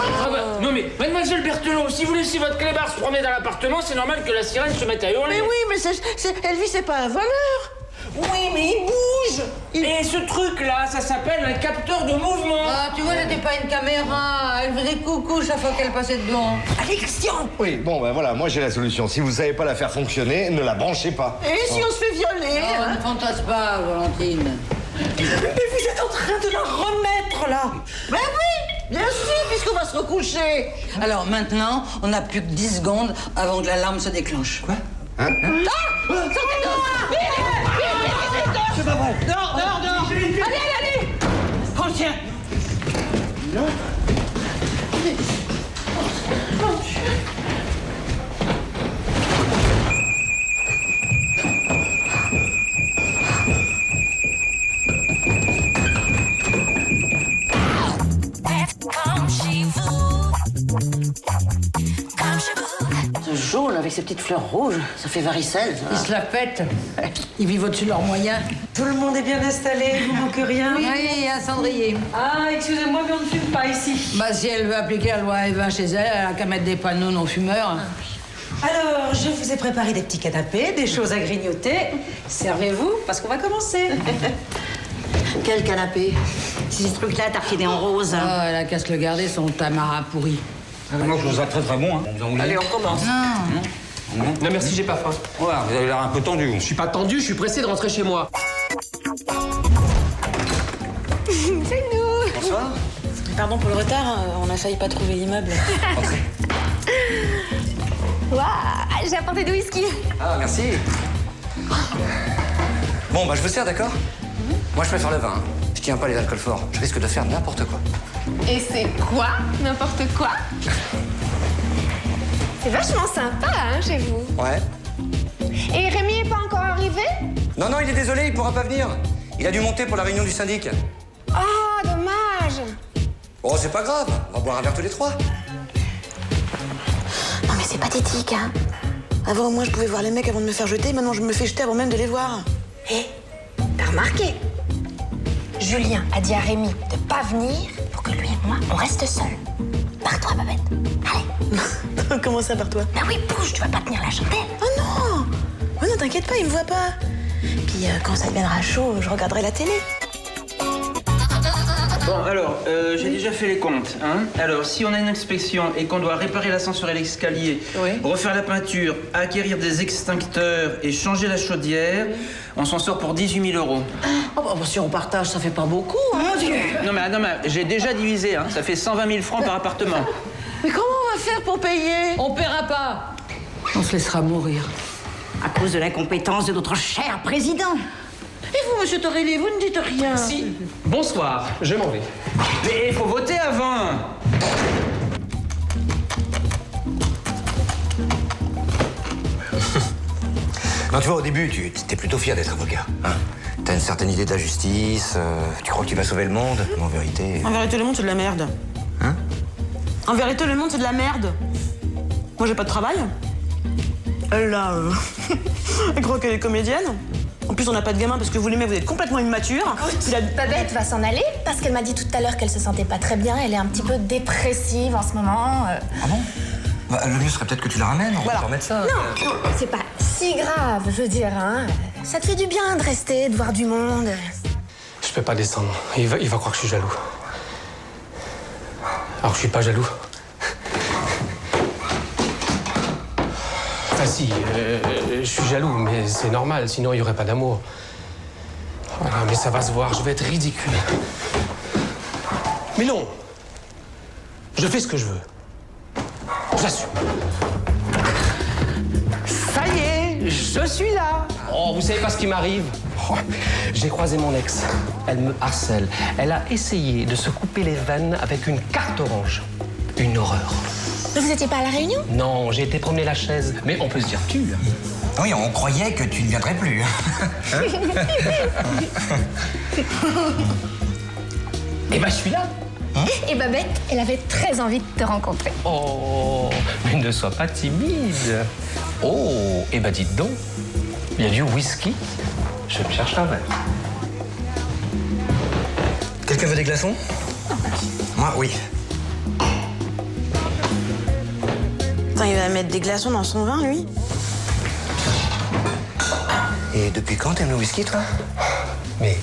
Non mais, mademoiselle Berthelot, si vous laissez votre clébard se promener dans l'appartement, c'est normal que la sirène se mette à hurler. Mais oui, mais Elvis, c'est pas un voleur. Oui, mais il bouge. Et ce truc-là, ça s'appelle un capteur de mouvement. Ah, tu vois, c'était pas une caméra. Elle faisait coucou chaque fois qu'elle passait devant. Allez, Christian! Oui, bon, ben voilà, moi j'ai la solution. Si vous savez pas la faire fonctionner, ne la branchez pas. Et si on se fait violer? Non, hein? ne fantasme pas, Valentine. Mais vous êtes en train de la remettre, là! Ben oui! Bien sûr, puisqu'on va se recoucher! Alors maintenant, on n'a plus que 10 secondes avant que l'alarme se déclenche. Quoi? Hein? Ah! Sortez dehors! C'est pas vrai! Dehors! Allez! Oh, tiens. Ce jaune avec ses petites fleurs rouges, ça fait varicelle, ça. Ils se la pètent. Ils vivent au-dessus de leurs moyens. Tout le monde est bien installé, il vous manque rien? Oui, il y a un cendrier. Ah, excusez-moi, mais on ne fume pas ici. Bah, si elle veut appliquer la loi Eva chez elle, elle a qu'à mettre des panneaux non-fumeurs. Alors, je vous ai préparé des petits canapés, des choses à grignoter. Servez-vous, parce qu'on va commencer. Quel canapé? C'est ce truc-là tartiné en rose. Oh, elle a qu'à se le garder, son tamara pourri. Moi, je vous ai très bon, hein. Allez, on commence. Non, merci, j'ai pas faim. Ouais, vous avez l'air un peu tendu. Je suis pas tendu, je suis pressé de rentrer chez moi. C'est nous. Bonsoir. Pardon pour le retard, on a failli pas trouver l'immeuble. Waouh, j'ai apporté du whisky. Ah, merci. Bon, bah je vous sers, d'accord? Moi, je préfère le vin. Je tiens pas les alcools forts. Je risque de faire n'importe quoi. Et c'est quoi? N'importe quoi? C'est vachement sympa, hein, chez vous. Ouais, Et Rémi est pas encore arrivé? Non, non, il est désolé, il pourra pas venir. Il a dû monter pour la réunion du syndic. Oh, dommage. Oh, c'est pas grave, on va boire un verre tous les trois. Non mais c'est pathétique, hein. Avant au moins je pouvais voir les mecs avant de me faire jeter, maintenant je me fais jeter avant même de les voir. Hé, t'as remarqué? Julien a dit à Rémi de pas venir pour que lui et moi on reste seuls. Pars-toi, Babette. Allez. Comment ça, pars-toi? Bah oui, bouge, tu vas pas tenir la chandelle. Oh non! Oh non, t'inquiète pas, il me voit pas. Puis quand ça deviendra chaud, je regarderai la télé. Bon, alors, j'ai déjà fait les comptes. Hein. Alors, si on a une inspection et qu'on doit réparer l'ascenseur et l'escalier, refaire la peinture, acquérir des extincteurs et changer la chaudière, on s'en sort pour 18 000 €. Oh, bah, si on partage, ça fait pas beaucoup, hein? Mon Dieu! Non, mais j'ai déjà divisé, hein. Ça fait 120 000 francs par appartement. Mais comment on va faire pour payer? On paiera pas. On se laissera mourir. À cause de l'incompétence de notre cher président. Et vous, monsieur Torelli, vous ne dites rien. Si. Bonsoir, je m'en vais. Mais il faut voter avant. Non, tu vois, au début, tu étais plutôt fier d'être avocat. Hein. T'as une certaine idée de la justice, tu crois que tu vas sauver le monde, mais en vérité... En vérité, le monde, c'est de la merde. Hein? En vérité, le monde, c'est de la merde. Moi, j'ai pas de travail. Elle, là, elle croit qu'elle est comédienne. En plus, on n'a pas de gamin parce que vous l'aimez, vous êtes complètement immature. Babette va s'en aller parce qu'elle m'a dit tout à l'heure qu'elle se sentait pas très bien. Elle est un petit peu dépressive en ce moment. Ah bon? Bah, le mieux serait peut-être que tu la ramènes, on va te remettre ça. Non, c'est pas si grave, je veux dire, hein. Ça te fait du bien de rester, de voir du monde. Je peux pas descendre. Il va croire que je suis jaloux. Alors que je suis pas jaloux. Enfin si, je suis jaloux, mais c'est normal, sinon il n'y aurait pas d'amour. Voilà, mais ça va se voir, je vais être ridicule. Mais non! Je fais ce que je veux. J'assume. Ça y est, je suis là! Oh, vous savez pas ce qui m'arrive? Oh, j'ai croisé mon ex. Elle me harcèle. Elle a essayé de se couper les veines avec une carte orange. Une horreur. Mais vous étiez pas à la réunion? Non, j'ai été promener la chaise. Mais on peut se dire tu. Oui, on croyait que tu ne viendrais plus. Hein? Eh ben, je suis là. Hein? Et Babette, elle avait très envie de te rencontrer. Oh, mais ne sois pas timide. Oh, eh ben dites donc, il y a du whisky. Je me cherche un verre. Quelqu'un veut des glaçons? Moi, oui. Attends, il va mettre des glaçons dans son vin, lui? Et depuis quand t'aimes le whisky, toi? Mais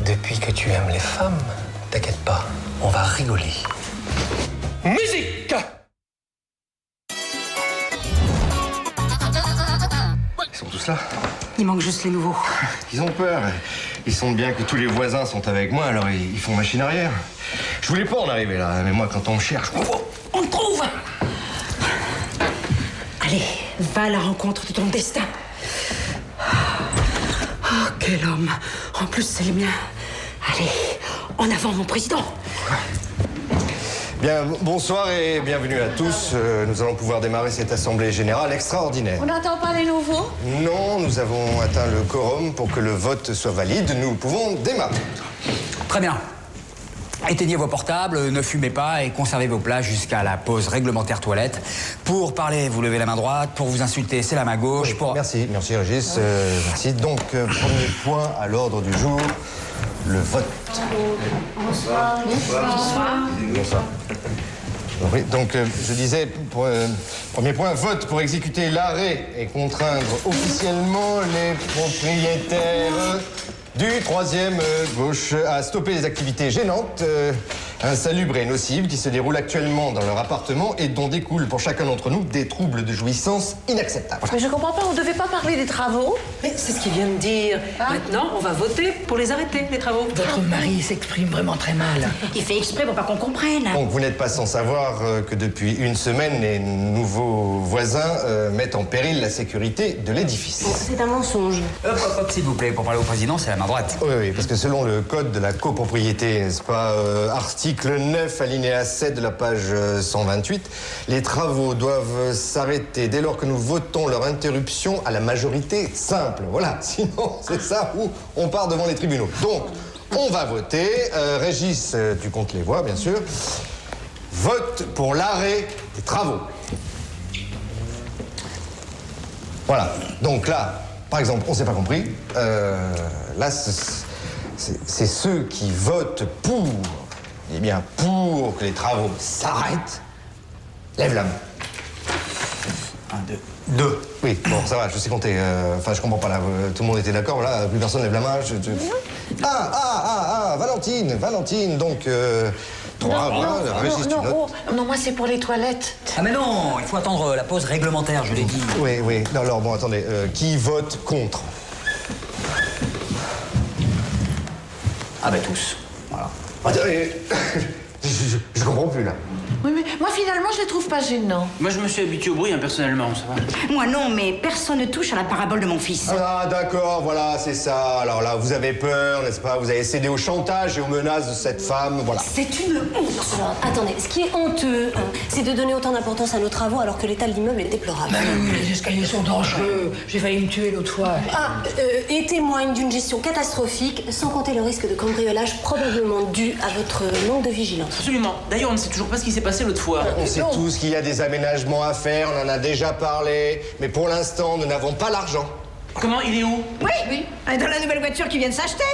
depuis que tu aimes les femmes, t'inquiète pas, on va rigoler. Musique! Ils sont tous là. Il manque juste les nouveaux. Ils ont peur. Ils sentent bien que tous les voisins sont avec moi, alors ils font machine arrière. Je voulais pas en arriver là, mais moi, quand on me cherche... On le trouve! Allez, va à la rencontre de ton destin. Oh, quel homme! En plus, c'est le mien. Allez, en avant, mon président! Bien, bonsoir et bienvenue à tous. Nous allons pouvoir démarrer cette assemblée générale extraordinaire. On n'attend pas les nouveaux? Non, nous avons atteint le quorum pour que le vote soit valide. Nous pouvons démarrer. Très bien. Éteignez vos portables, ne fumez pas et conservez vos places jusqu'à la pause réglementaire toilette. Pour parler, vous levez la main droite. Pour vous insulter, c'est la main gauche. Oui, pour... Merci Régis. Merci. Donc, premier point à l'ordre du jour, le vote. Bonsoir. Bonsoir. Oui, donc, je disais, premier point, vote pour exécuter l'arrêt et contraindre officiellement les propriétaires du troisième gauche à stopper les activités gênantes, insalubres et nocives qui se déroulent actuellement dans leur appartement et dont découlent pour chacun d'entre nous des troubles de jouissance inacceptables. Mais je comprends pas, on devait pas parler des travaux? Mais c'est ce qu'il vient de dire. Maintenant, on va voter pour les arrêter, les travaux. Votre mari s'exprime vraiment très mal. Il fait exprès pour pas qu'on comprenne. Donc vous n'êtes pas sans savoir que depuis une semaine, les nouveaux voisins mettent en péril la sécurité de l'édifice. C'est un mensonge. Hop, s'il vous plaît, pour parler au président, c'est la ma droite. Oui, oui, parce que selon le code de la copropriété, n'est-ce pas, article 9, alinéa 7 de la page 128, les travaux doivent s'arrêter dès lors que nous votons leur interruption à la majorité simple. Voilà, sinon c'est ça où on part devant les tribunaux. Donc, on va voter. Régis, tu comptes les voix, bien sûr. Vote pour l'arrêt des travaux. Voilà, donc là, par exemple, on s'est pas compris. Là, c'est ceux qui votent pour, eh bien, pour que les travaux s'arrêtent, lève la main. 1, 2. 2. Oui, bon, ça va, je sais compter. Enfin, je comprends pas, là. Tout le monde était d'accord, voilà, plus personne lève la main. Valentine, donc... 3, voilà, Régis, tu notes. Non, moi, c'est pour les toilettes. Ah mais non, il faut attendre la pause réglementaire, je l'ai dit. Oui. Non, alors, bon, attendez. Qui vote contre? Ah bah tous, voilà. Attendez, je comprends plus, là. Oui, mais moi, finalement, je les trouve pas gênants. Moi, je me suis habitué au bruit, hein, personnellement, ça va. Moi non, mais personne ne touche à la parabole de mon fils. Ah, d'accord, voilà, c'est ça. Alors là, vous avez peur, n'est-ce pas? Vous avez cédé au chantage et aux menaces de cette femme, voilà. C'est une honte. Alors, attendez, ce qui est honteux, hein, c'est de donner autant d'importance à nos travaux alors que l'état de l'immeuble est déplorable. Les escaliers sont dangereux. J'ai failli me tuer l'autre fois. Et témoigne d'une gestion catastrophique, sans compter le risque de cambriolage probablement dû à votre manque de vigilance. Absolument. D'ailleurs, on ne sait toujours pas ce qui s'est passé l'autre fois. On sait tous qu'il y a des aménagements à faire, on en a déjà parlé, mais pour l'instant, nous n'avons pas l'argent. Comment? Il est où? Oui. Dans la nouvelle voiture qui vient de s'acheter.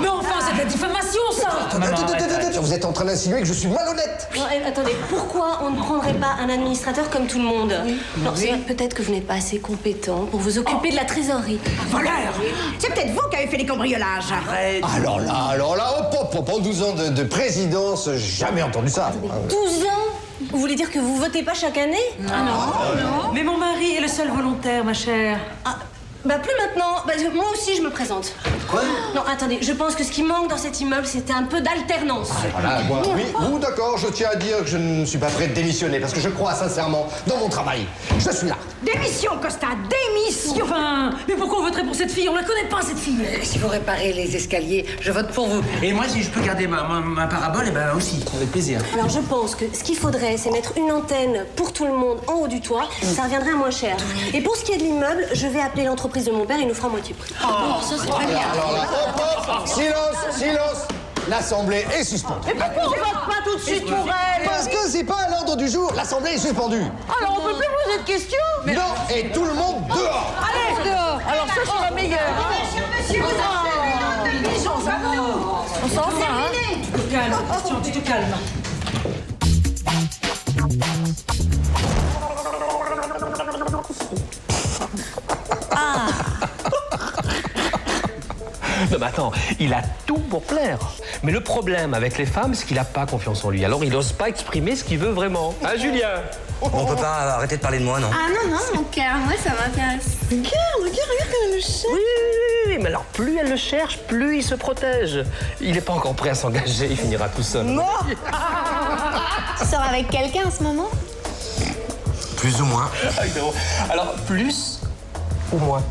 Mais enfin, c'est de la diffamation, ça. Attends, vous êtes en train d'insinuer que je suis malhonnête. Non, attendez, pourquoi on ne prendrait pas un administrateur comme tout le monde? Non, c'est vrai, peut-être que vous n'êtes pas assez compétent pour vous occuper de la trésorerie. Voleur. C'est peut-être vous qui avez fait les cambriolages. Arrête. Alors là, en 12 ans de présidence, jamais entendu ça. 12 ans? Vous voulez dire que vous votez pas chaque année? Non. Mais mon mari est le seul volontaire, ma chère. Bah plus maintenant, parce que moi aussi je me présente. Quoi? Non, attendez, je pense que ce qui manque dans cet immeuble, c'était un peu d'alternance. Voilà, moi, oui, d'accord, je tiens à dire que je ne suis pas prêt de démissionner parce que je crois sincèrement dans mon travail. Je suis là. Démission, Costa, démission. Enfin, mais pourquoi on voterait pour cette fille? On la connaît pas, cette fille. Si vous réparez les escaliers, je vote pour vous. Et moi, si je peux garder ma parabole, eh ben aussi, avec plaisir. Alors je pense que ce qu'il faudrait, c'est mettre une antenne pour tout le monde en haut du toit. Ça reviendrait à moins cher. Et pour ce qui est de l'immeuble, je vais appeler l'entreprise de mon père, il nous fera moitié prix. Ça, c'est très bien. Alors là, hop, silence. L'Assemblée est suspendue. Mais pourquoi on vote pas tout de suite pour elle? Parce que c'est pas à l'ordre du jour, l'Assemblée est suspendue. Alors on peut plus poser de questions? Non, et tout le monde dehors. Allez, dehors. Alors ça, c'est la meilleure. Monsieur, vous avez une pigeon, ça on s'en va, hein? Tu te calmes, Christian, tu te calmes. Non mais attends, il a tout pour plaire. Mais le problème avec les femmes, c'est qu'il n'a pas confiance en lui. Alors il n'ose pas exprimer ce qu'il veut vraiment. Hein, Julien? On peut pas arrêter de parler de moi, non? Ah non, mon cœur, moi ça m'intéresse. Regarde comme elle le cherche. Oui, mais alors plus elle le cherche, plus il se protège. Il n'est pas encore prêt à s'engager, il finira tout seul. Non. Tu sors avec quelqu'un en ce moment? Plus ou moins. Alors plus ou moins?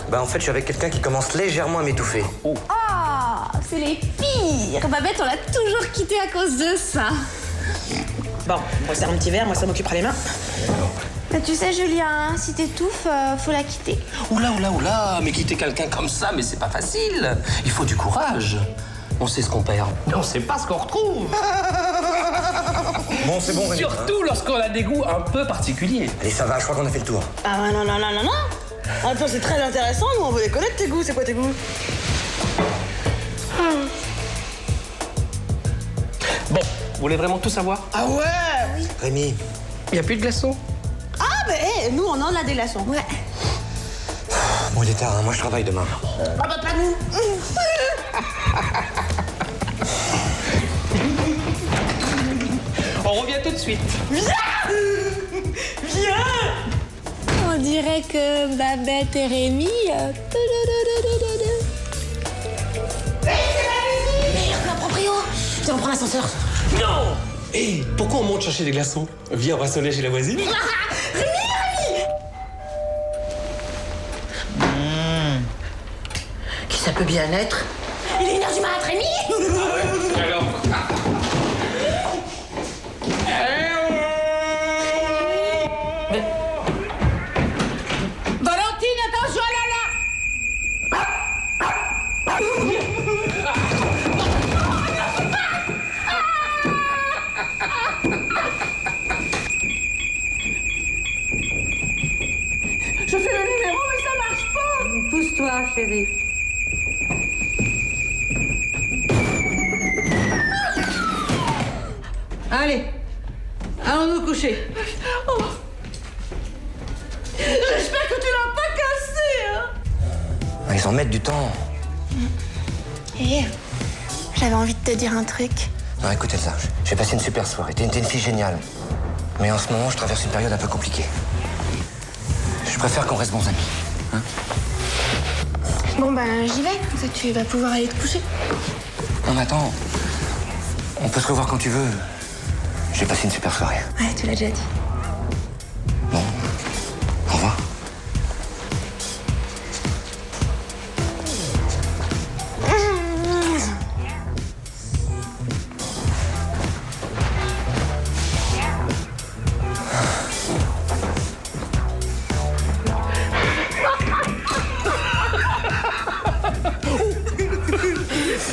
Bah en fait, je suis avec quelqu'un qui commence légèrement à m'étouffer. Oh, c'est les pires. Babette, on l'a toujours quitté à cause de ça. Bon, on va se faire un petit verre, moi ça m'occupera les mains. Mais tu sais, Julien, si t'étouffes, faut la quitter. Oula, mais quitter quelqu'un comme ça, mais c'est pas facile. Il faut du courage. On sait ce qu'on perd, mais on sait pas ce qu'on retrouve. Bon, c'est bon, Rémi. Surtout lorsqu'on a des goûts un peu particuliers. Allez, ça va, je crois qu'on a fait le tour. Ah ouais, non. Attends, c'est très intéressant, nous on veut les connaître tes goûts, c'est quoi tes goûts? Bon, vous voulez vraiment tout savoir? Ah ouais? Oui. Rémi. Il n'y a plus de glaçons? Ah ben, nous on en a des glaçons. Ouais. Bon, il est tard, hein, moi je travaille demain. Ah bah pas nous. On revient tout de suite. Viens. On dirait que Babette et Rémi... Merde, ma proprio! Viens, on prend l'ascenseur. Non! Hé, pourquoi on monte chercher des glaçons? Viens, on va sonner chez la voisine. Qui Ça peut bien être. Il est 1h du mat', Rémi. Alors. Valentine, attention là là. Je fais le numéro mais ça marche pas. Pousse-toi, chérie. Allez, allons nous coucher. Oh. J'espère que tu l'as pas cassé, hein. Ils en mettent du temps. Et j'avais envie de te dire un truc. Non, écoute Elsa, j'ai passé une super soirée. T'es une fille géniale. Mais en ce moment, je traverse une période un peu compliquée. Je préfère qu'on reste bons amis. Hein? Bon ben j'y vais, comme ça tu vas pouvoir aller te coucher. Non mais attends, on peut se revoir quand tu veux. J'ai passé une super soirée. Ouais, tu l'as déjà dit. Bon, au revoir.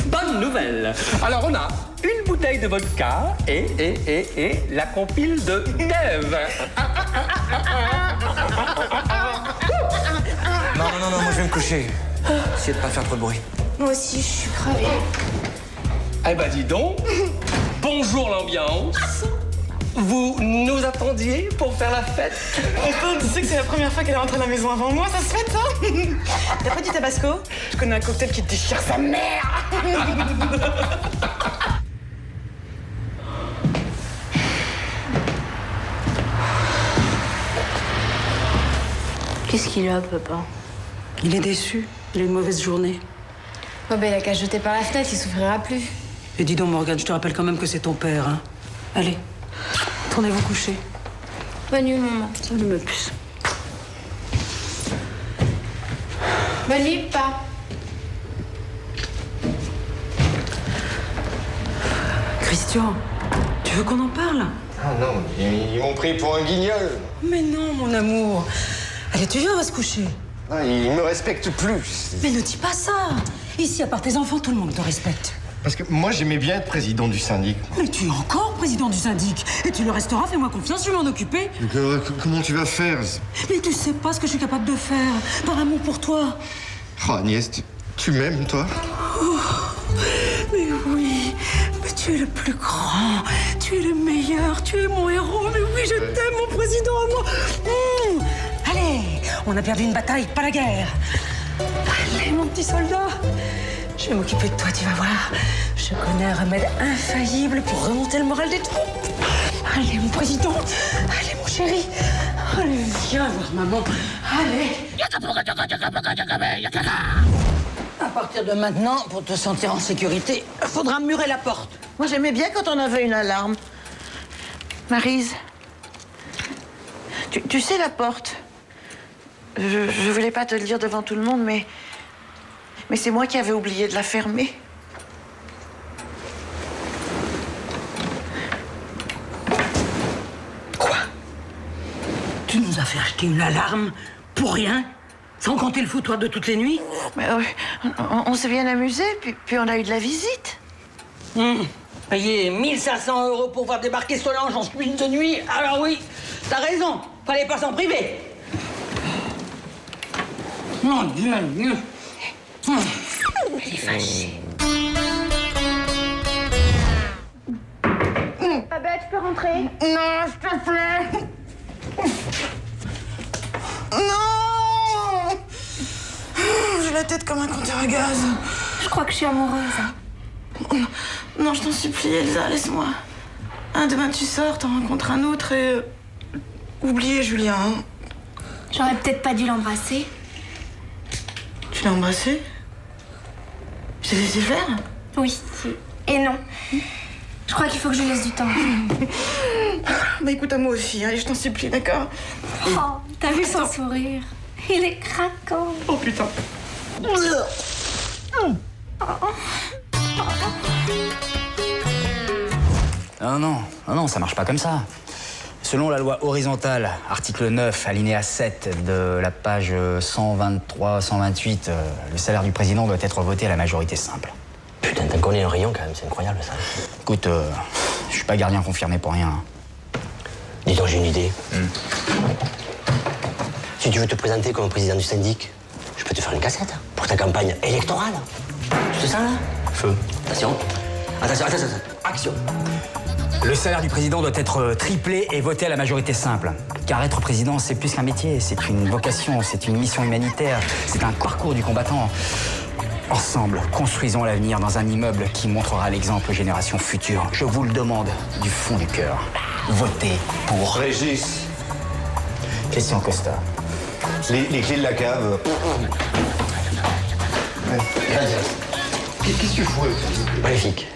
Bonne nouvelle. Alors on a une bouteille de vodka et la compile de Dave. Non, moi je vais me coucher. Essayez de pas faire trop de bruit. Moi aussi, je suis crevée. Eh ben dis donc, bonjour l'ambiance. Vous nous attendiez pour faire la fête? Enfin, tu sais que c'est la première fois qu'elle est rentrée à la maison avant moi, ça se fait ça? T'as pas du tabasco? Je connais un cocktail qui déchire sa mère. Qu'est-ce qu'il a, papa? Il est déçu. Il a une mauvaise journée. Oh, ben il a qu'à jeter par la fenêtre, il souffrira plus. Et dis donc, Morgane, je te rappelle quand même que c'est ton père, hein. Allez, tournez-vous coucher. Bonne nuit, maman. Salut, ma puce. Bonne nuit, papa. Christian, tu veux qu'on en parle? Ah non, ils m'ont pris pour un guignol. Mais non, mon amour. Allez, tu viens, on va se coucher. Ah, ils me respectent plus. Mais ne dis pas ça. Ici, à part tes enfants, tout le monde te respecte. Parce que moi, j'aimais bien être président du syndic. Mais tu es encore président du syndic. Et tu le resteras, fais-moi confiance, je vais m'en occuper. Comment tu vas faire? Mais tu sais pas ce que je suis capable de faire. Par amour pour toi. Oh, Agnès, tu m'aimes, toi? Oh, mais oui. Mais tu es le plus grand. Tu es le meilleur. Tu es mon héros. Mais oui, je t'aime, mon président à moi. Allez, on a perdu une bataille, pas la guerre. Allez, mon petit soldat. Je vais m'occuper de toi, tu vas voir. Je connais un remède infaillible pour remonter le moral des troupes. Allez, mon président. Allez, mon chéri. Allez, viens voir maman. Allez. À partir de maintenant, pour te sentir en sécurité, faudra murer la porte. Moi, j'aimais bien quand on avait une alarme. Maryse, tu sais la porte. Je voulais pas te le dire devant tout le monde, mais c'est moi qui avais oublié de la fermer. Quoi? Tu nous as fait acheter une alarme pour rien? Sans compter le foutoir de toutes les nuits? Mais on s'est bien amusé, puis on a eu de la visite. Payer 1500 € pour voir débarquer Solange en une de nuit? Alors oui, t'as raison, fallait pas s'en priver. Mon Dieu, Dieu. Elle est fâchée. Ah ben, tu peux rentrer. Non, s'il te plaît. Non! J'ai la tête comme un compteur à gaz. Je crois que je suis amoureuse. Non, je t'en supplie, Elsa, laisse-moi. Demain tu sors, t'en rencontres un autre et... Oubliez Julien. Hein. J'aurais peut-être pas dû l'embrasser. Tu l'as embrassé? Je t'ai laissé faire? Oui, et non. Je crois qu'il faut que je lui laisse du temps. Bah écoute, à moi aussi, allez, je t'en supplie, d'accord? Oh, t'as vu son sourire? Il est craquant. Oh putain. Non, ça marche pas comme ça. Selon la loi horizontale, article 9, alinéa 7 de la page 123-128, le salaire du président doit être voté à la majorité simple. Putain, t'en connais un rayon quand même, c'est incroyable ça. Écoute, je suis pas gardien confirmé pour rien. Dis donc, j'ai une idée. Si tu veux te présenter comme président du syndic, je peux te faire une cassette pour ta campagne électorale. Tu te sens là? Feu. Attention. Attention, action. Le salaire du président doit être triplé et voté à la majorité simple. Car être président, c'est plus qu'un métier, c'est une vocation, c'est une mission humanitaire, c'est un parcours du combattant. Ensemble, construisons l'avenir dans un immeuble qui montrera l'exemple aux générations futures. Je vous le demande du fond du cœur. Votez pour... Régis. Christian Costa. Les clés de la cave. Qu'est-ce que tu fous? Magnifique.